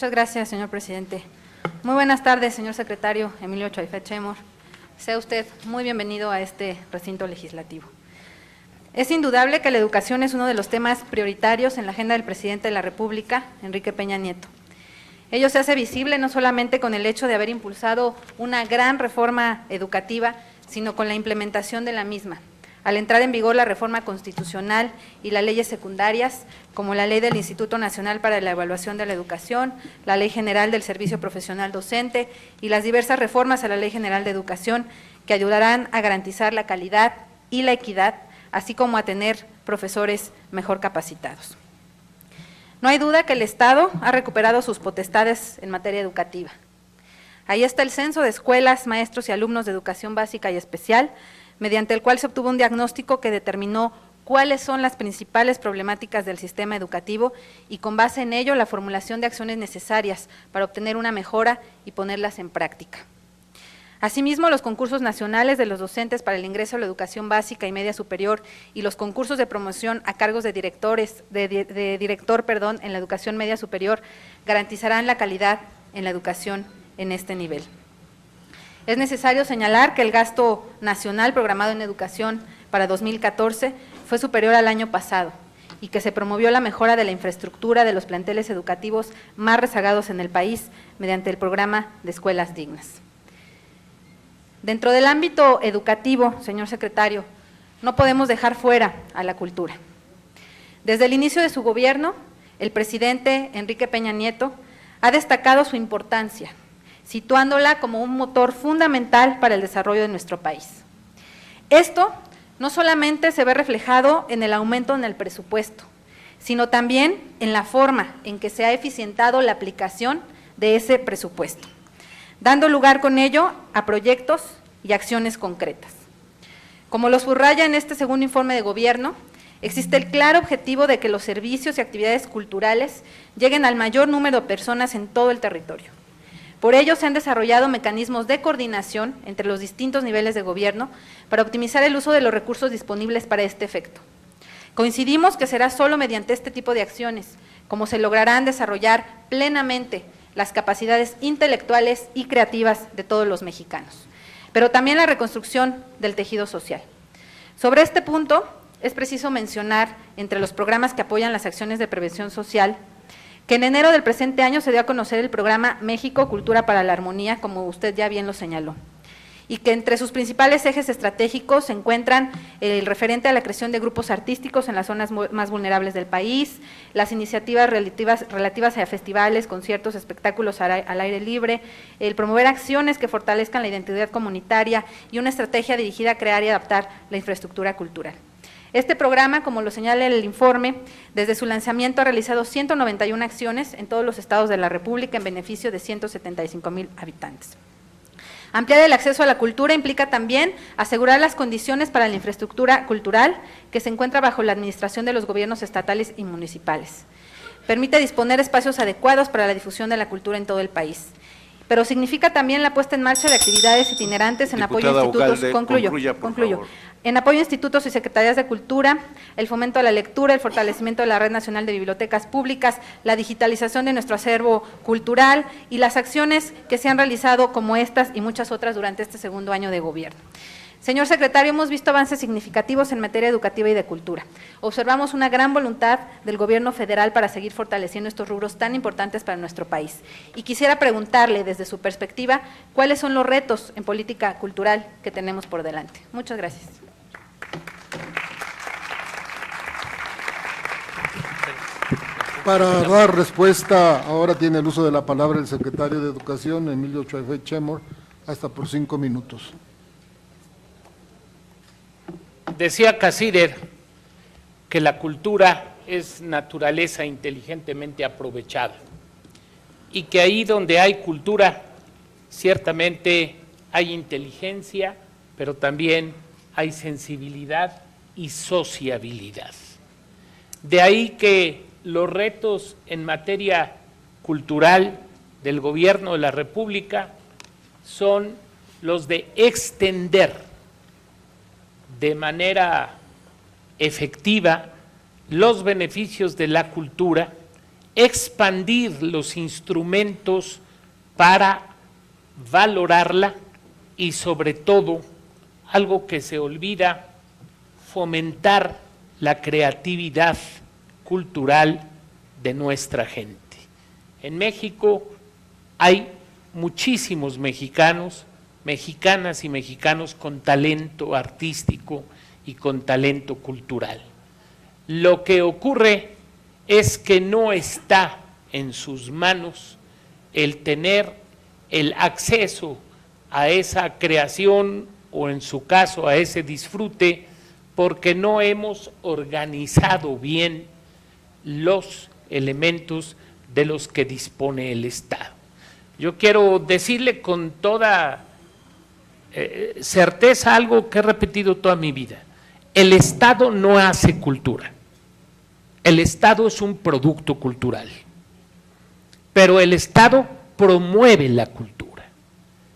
Muchas gracias, señor presidente. Muy buenas tardes, señor secretario Emilio Chaifet Chemor. Sea usted muy bienvenido a este recinto legislativo. Es indudable que la educación es uno de los temas prioritarios en la agenda del presidente de la República, Enrique Peña Nieto. Ello se hace visible no solamente con el hecho de haber impulsado una gran reforma educativa, sino con la implementación de la misma. Al entrar en vigor la reforma constitucional y las leyes secundarias, como la Ley del Instituto Nacional para la Evaluación de la Educación, la Ley General del Servicio Profesional Docente y las diversas reformas a la Ley General de Educación que ayudarán a garantizar la calidad y la equidad, así como a tener profesores mejor capacitados. No hay duda que el Estado ha recuperado sus potestades en materia educativa. Ahí está el censo de escuelas, maestros y alumnos de educación básica y especial, mediante el cual se obtuvo un diagnóstico que determinó cuáles son las principales problemáticas del sistema educativo y con base en ello la formulación de acciones necesarias para obtener una mejora y ponerlas en práctica. Asimismo, los concursos nacionales de los docentes para el ingreso a la educación básica y media superior y los concursos de promoción a cargos de director en la educación media superior garantizarán la calidad en la educación en este nivel. Es necesario señalar que el gasto nacional programado en educación para 2014 fue superior al año pasado y que se promovió la mejora de la infraestructura de los planteles educativos más rezagados en el país mediante el programa de escuelas dignas. Dentro del ámbito educativo, señor secretario, no podemos dejar fuera a la cultura. Desde el inicio de su gobierno, el presidente Enrique Peña Nieto ha destacado su importancia, situándola como un motor fundamental para el desarrollo de nuestro país. Esto no solamente se ve reflejado en el aumento en el presupuesto, sino también en la forma en que se ha eficientado la aplicación de ese presupuesto, dando lugar con ello a proyectos y acciones concretas. Como lo subraya en este segundo informe de gobierno, existe el claro objetivo de que los servicios y actividades culturales lleguen al mayor número de personas en todo el territorio. Por ello, se han desarrollado mecanismos de coordinación entre los distintos niveles de gobierno para optimizar el uso de los recursos disponibles para este efecto. Coincidimos que será solo mediante este tipo de acciones como se lograrán desarrollar plenamente las capacidades intelectuales y creativas de todos los mexicanos, pero también la reconstrucción del tejido social. Sobre este punto, es preciso mencionar, entre los programas que apoyan las acciones de prevención social, que en enero del presente año se dio a conocer el programa México Cultura para la Armonía, como usted ya bien lo señaló, y que entre sus principales ejes estratégicos se encuentran el referente a la creación de grupos artísticos en las zonas más vulnerables del país, las iniciativas relativas a festivales, conciertos, espectáculos al aire libre, el promover acciones que fortalezcan la identidad comunitaria y una estrategia dirigida a crear y adaptar la infraestructura cultural. Este programa, como lo señala el informe, desde su lanzamiento ha realizado 191 acciones en todos los estados de la República en beneficio de 175,000 habitantes. Ampliar el acceso a la cultura implica también asegurar las condiciones para la infraestructura cultural que se encuentra bajo la administración de los gobiernos estatales y municipales. Permite disponer espacios adecuados para la difusión de la cultura en todo el país. Pero significa también la puesta en marcha de actividades itinerantes en apoyo a institutos, concluyo, en apoyo a institutos y secretarías de cultura, el fomento a la lectura, el fortalecimiento de la Red Nacional de Bibliotecas Públicas, la digitalización de nuestro acervo cultural y las acciones que se han realizado como estas y muchas otras durante este segundo año de gobierno. Señor secretario, hemos visto avances significativos en materia educativa y de cultura. Observamos una gran voluntad del gobierno federal para seguir fortaleciendo estos rubros tan importantes para nuestro país. Y quisiera preguntarle, desde su perspectiva, ¿cuáles son los retos en política cultural que tenemos por delante? Muchas gracias. Para dar respuesta, ahora tiene el uso de la palabra el secretario de Educación, Emilio Chaifet Chemor, hasta por 5 minutos. Decía Cassirer que la cultura es naturaleza inteligentemente aprovechada y que ahí donde hay cultura, ciertamente hay inteligencia, pero también hay sensibilidad y sociabilidad. De ahí que los retos en materia cultural del Gobierno de la República son los de extender de manera efectiva los beneficios de la cultura expandir los instrumentos para valorarla y sobre todo, algo que se olvida, fomentar la creatividad cultural de nuestra gente. En México hay muchísimos mexicanos, mexicanas y mexicanos con talento artístico y con talento cultural. Lo que ocurre es que no está en sus manos el tener el acceso a esa creación o en su caso a ese disfrute, porque no hemos organizado bien los elementos de los que dispone el Estado. Yo quiero decirle con toda certeza algo que he repetido toda mi vida: el Estado no hace cultura, el Estado es un producto cultural, pero el Estado promueve la cultura,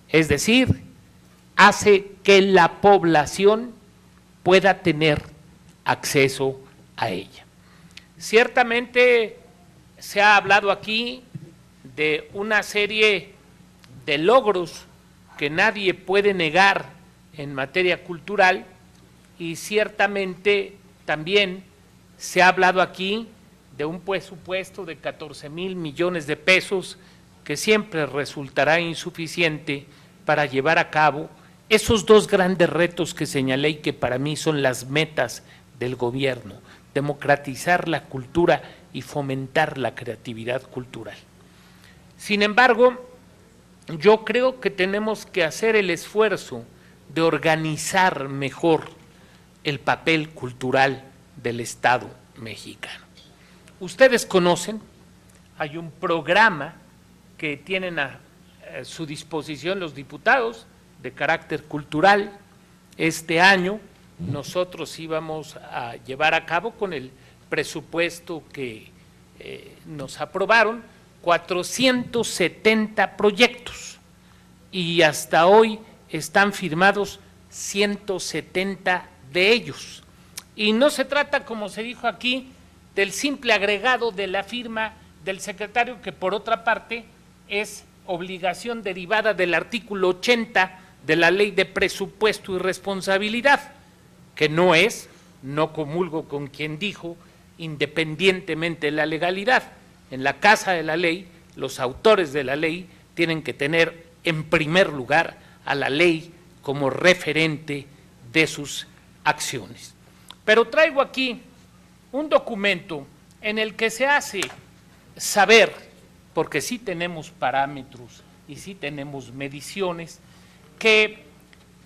es decir, hace que la población pueda tener acceso a ella. Ciertamente se ha hablado aquí de una serie de logros que nadie puede negar en materia cultural y ciertamente también se ha hablado aquí de un presupuesto de 14,000 millones de pesos que siempre resultará insuficiente para llevar a cabo esos dos grandes retos que señalé y que para mí son las metas del gobierno: democratizar la cultura y fomentar la creatividad cultural. Sin embargo, yo creo que tenemos que hacer el esfuerzo de organizar mejor el papel cultural del Estado mexicano. Ustedes conocen, hay un programa que tienen a su disposición los diputados de carácter cultural. Este año nosotros íbamos a llevar a cabo con el presupuesto que nos aprobaron 470 proyectos y hasta hoy están firmados 170 de ellos. Y no se trata, como se dijo aquí, del simple agregado de la firma del secretario, que por otra parte es obligación derivada del artículo 80 de la Ley de Presupuesto y Responsabilidad, que no comulgo con quien dijo, independientemente de la legalidad. En la casa de la ley, los autores de la ley tienen que tener en primer lugar a la ley como referente de sus acciones. Pero traigo aquí un documento en el que se hace saber, porque sí tenemos parámetros y sí tenemos mediciones, que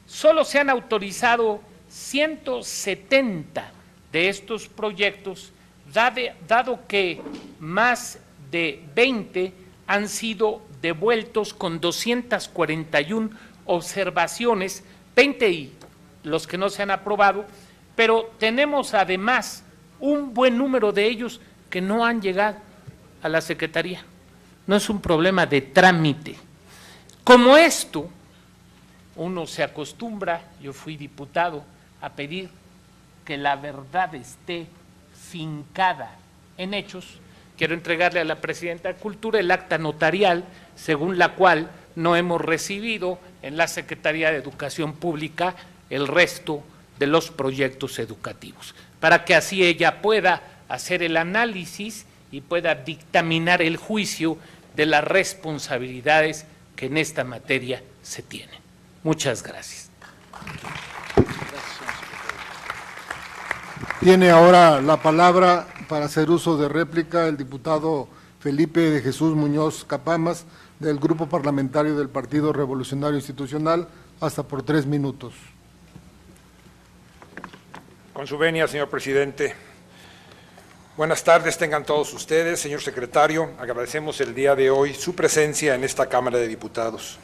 solo se han autorizado 170 de estos proyectos, dado que más de 20 han sido devueltos con 241 observaciones, 20 y los que no se han aprobado, pero tenemos además un buen número de ellos que no han llegado a la Secretaría. No es un problema de trámite. Como esto, uno se acostumbra, yo fui diputado, a pedir que la verdad esté fincada en hechos. Quiero entregarle a la Presidenta de Cultura el acta notarial, según la cual no hemos recibido en la Secretaría de Educación Pública el resto de los proyectos educativos, para que así ella pueda hacer el análisis y pueda dictaminar el juicio de las responsabilidades que en esta materia se tienen. Muchas gracias. Tiene ahora la palabra para hacer uso de réplica el diputado Felipe de Jesús Muñoz Capamas, del Grupo Parlamentario del Partido Revolucionario Institucional, hasta por 3 minutos. Con su venia, señor presidente. Buenas tardes tengan todos ustedes, señor secretario. Agradecemos el día de hoy su presencia en esta Cámara de Diputados.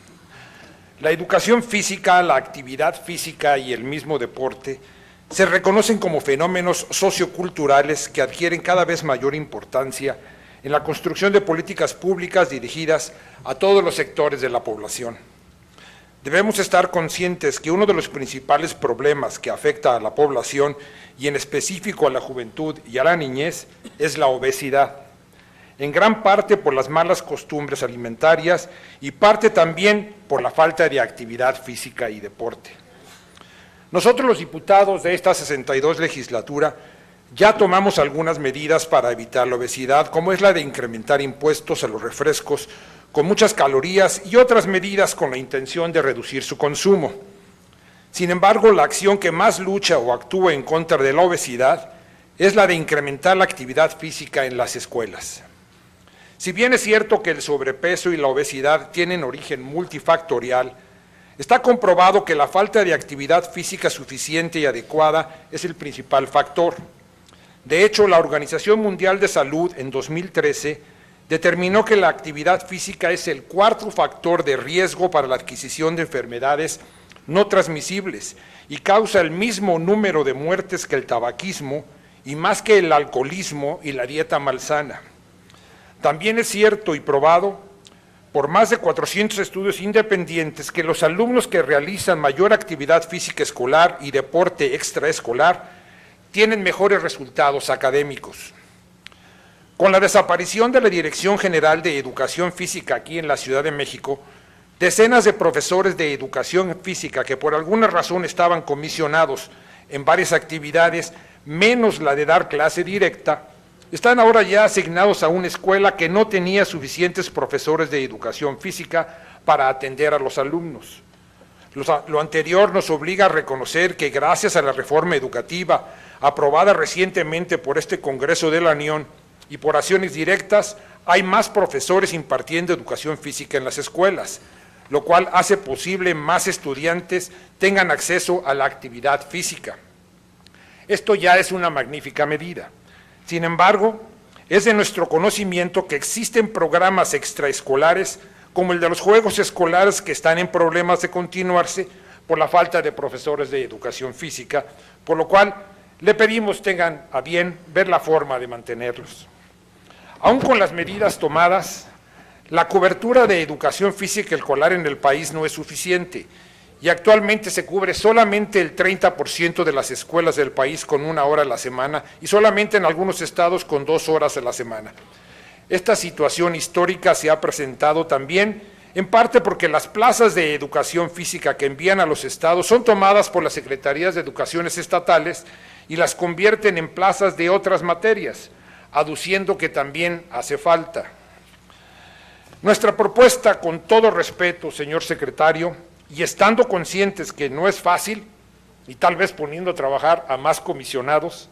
La educación física, la actividad física y el mismo deporte se reconocen como fenómenos socioculturales que adquieren cada vez mayor importancia en la construcción de políticas públicas dirigidas a todos los sectores de la población. Debemos estar conscientes que uno de los principales problemas que afecta a la población y en específico a la juventud y a la niñez es la obesidad. en gran parte por las malas costumbres alimentarias y parte también por la falta de actividad física y deporte. Nosotros los diputados de esta 62 legislatura ya tomamos algunas medidas para evitar la obesidad, como es la de incrementar impuestos a los refrescos con muchas calorías y otras medidas con la intención de reducir su consumo. Sin embargo, la acción que más lucha o actúa en contra de la obesidad es la de incrementar la actividad física en las escuelas. Si bien es cierto que el sobrepeso y la obesidad tienen origen multifactorial, está comprobado que la falta de actividad física suficiente y adecuada es el principal factor. De hecho, la Organización Mundial de Salud en 2013 determinó que la actividad física es el cuarto factor de riesgo para la adquisición de enfermedades no transmisibles y causa el mismo número de muertes que el tabaquismo y más que el alcoholismo y la dieta malsana. También es cierto y probado por más de 400 estudios independientes que los alumnos que realizan mayor actividad física escolar y deporte extraescolar tienen mejores resultados académicos. Con la desaparición de la Dirección General de Educación Física aquí en la Ciudad de México, decenas de profesores de educación física que por alguna razón estaban comisionados en varias actividades, menos la de dar clase directa, están ahora ya asignados a una escuela que no tenía suficientes profesores de educación física para atender a los alumnos. Lo anterior nos obliga a reconocer que gracias a la reforma educativa aprobada recientemente por este Congreso de la Unión y por acciones directas, hay más profesores impartiendo educación física en las escuelas, lo cual hace posible más estudiantes tengan acceso a la actividad física. Esto ya es una magnífica medida. Sin embargo, es de nuestro conocimiento que existen programas extraescolares como el de los juegos escolares que están en problemas de continuarse por la falta de profesores de educación física, por lo cual le pedimos tengan a bien ver la forma de mantenerlos. Aún con las medidas tomadas, la cobertura de educación física escolar en el país no es suficiente y actualmente se cubre solamente el 30% de las escuelas del país con 1 hora a la semana y solamente en algunos estados con 2 horas a la semana. Esta situación histórica se ha presentado también en parte porque las plazas de educación física que envían a los estados son tomadas por las secretarías de educaciones estatales y las convierten en plazas de otras materias, aduciendo que también hace falta. Nuestra propuesta, con todo respeto, señor secretario, y estando conscientes que no es fácil, y tal vez poniendo a trabajar a más comisionados,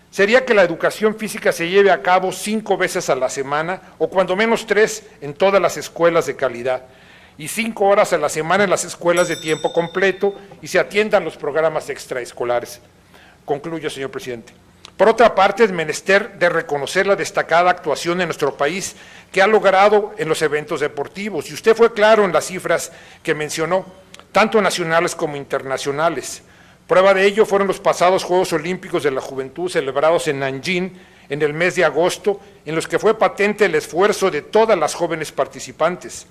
sería que la educación física se lleve a cabo 5 veces a la semana, o cuando menos 3 en todas las escuelas de calidad, y 5 horas a la semana en las escuelas de tiempo completo, y se atiendan los programas extraescolares. Concluyo, señor presidente. Por otra parte, es menester de reconocer la destacada actuación de nuestro país que ha logrado en los eventos deportivos, y usted fue claro en las cifras que mencionó, tanto nacionales como internacionales. Prueba de ello fueron los pasados Juegos Olímpicos de la Juventud celebrados en Nanjing en el mes de agosto, en los que fue patente el esfuerzo de todas las jóvenes participantes.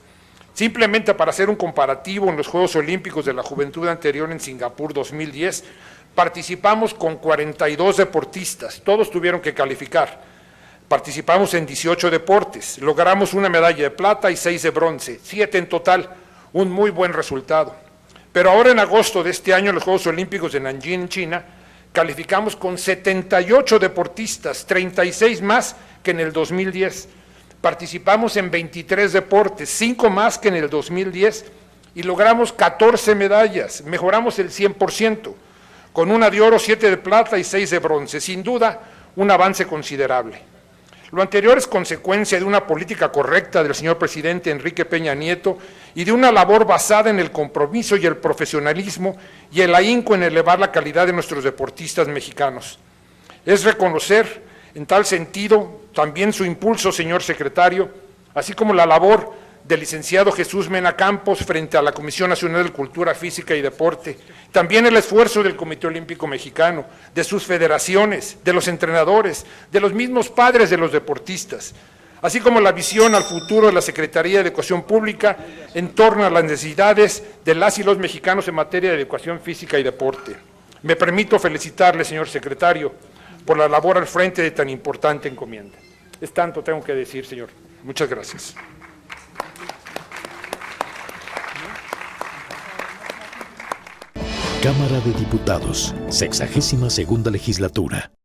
Simplemente para hacer un comparativo, en los Juegos Olímpicos de la Juventud anterior en Singapur 2010, participamos con 42 deportistas, todos tuvieron que calificar. Participamos en 18 deportes, logramos una medalla de plata y 6 de bronce, 7 en total, un muy buen resultado. Pero ahora en agosto de este año, en los Juegos Olímpicos de Nanjing, en China, calificamos con 78 deportistas, 36 más que en el 2010. Participamos en 23 deportes, 5 más que en el 2010, y logramos 14 medallas, mejoramos el 100%. Con 1 de oro, 7 de plata y 6 de bronce, sin duda un avance considerable. Lo anterior es consecuencia de una política correcta del señor presidente Enrique Peña Nieto y de una labor basada en el compromiso y el profesionalismo y el ahínco en elevar la calidad de nuestros deportistas mexicanos. Es reconocer en tal sentido también su impulso, señor secretario, así como la labor del licenciado Jesús Mena Campos frente a la Comisión Nacional de Cultura Física y Deporte, también el esfuerzo del Comité Olímpico Mexicano, de sus federaciones, de los entrenadores, de los mismos padres de los deportistas, así como la visión al futuro de la Secretaría de Educación Pública en torno a las necesidades de las y los mexicanos en materia de educación física y deporte. Me permito felicitarle, señor secretario, por la labor al frente de tan importante encomienda. Es tanto tengo que decir, señor. Muchas gracias. Cámara de Diputados, 62ª legislatura.